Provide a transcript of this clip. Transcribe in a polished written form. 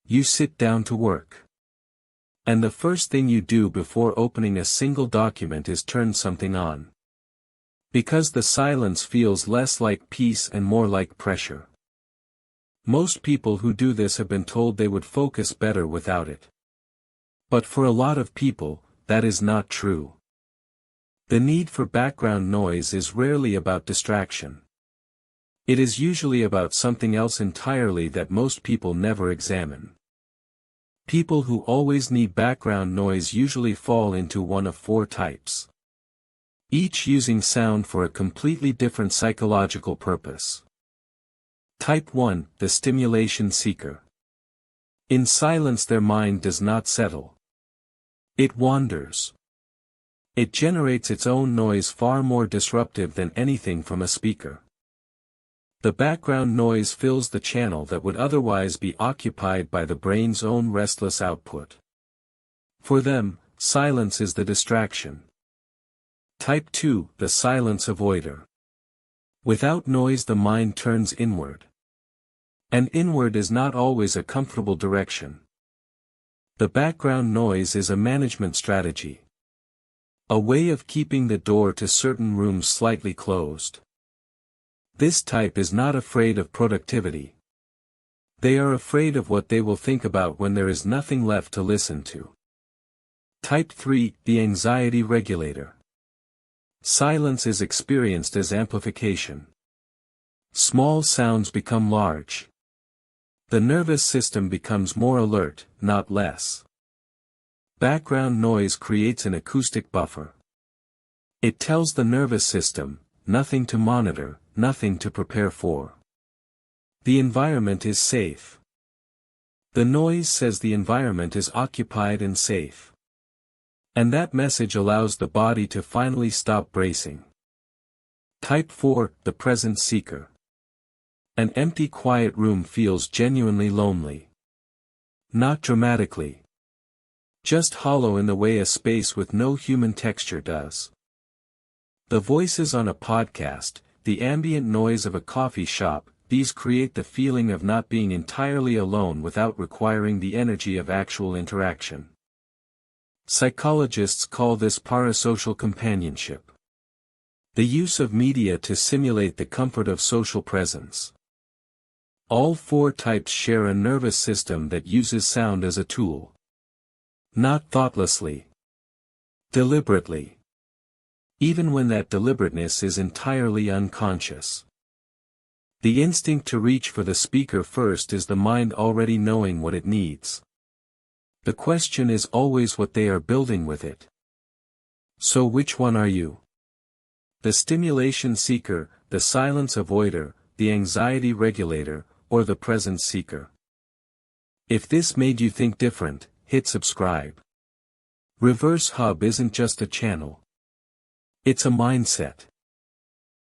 You sit down to work. And the first thing you do before opening a single document is turn something on. Because the silence feels less like peace and more like pressure. Most people who do this have been told they would focus better without it. But for a lot of people, that is not true. The need for background noise is rarely about distraction. It is usually about something else entirely that most people never examine. People who always need background noise usually fall into one of four types. Each using sound for a completely different psychological purpose. Type 1, the Stimulation Seeker. In silence their mind does not settle. It wanders. It generates its own noise far more disruptive than anything from a speaker. The background noise fills the channel that would otherwise be occupied by the brain's own restless output. For them, silence is the distraction. Type 2, the Silence Avoider. Without noise the mind turns inward. And inward is not always a comfortable direction. The background noise is a management strategy. A way of keeping the door to certain rooms slightly closed. This type is not afraid of productivity. They are afraid of what they will think about when there is nothing left to listen to. Type 3, the Anxiety Regulator. Silence is experienced as amplification. Small sounds become large. The nervous system becomes more alert, not less. Background noise creates an acoustic buffer. It tells the nervous system, nothing to monitor, nothing to prepare for. The environment is safe. The noise says the environment is occupied and safe. And that message allows the body to finally stop bracing. Type 4, the Presence Seeker. An empty quiet room feels genuinely lonely. Not dramatically. Just hollow in the way a space with no human texture does. The voices on a podcast, the ambient noise of a coffee shop, these create the feeling of not being entirely alone without requiring the energy of actual interaction. Psychologists call this parasocial companionship. The use of media to simulate the comfort of social presence. All four types share a nervous system that uses sound as a tool. Not thoughtlessly. Deliberately. Even when that deliberateness is entirely unconscious. The instinct to reach for the speaker first is the mind already knowing what it needs. The question is always what they are building with it. So which one are you? The Stimulation Seeker, the Silence Avoider, the Anxiety Regulator, or the Presence Seeker? If this made you think different, hit subscribe. Reverse Hub isn't just a channel. It's a mindset.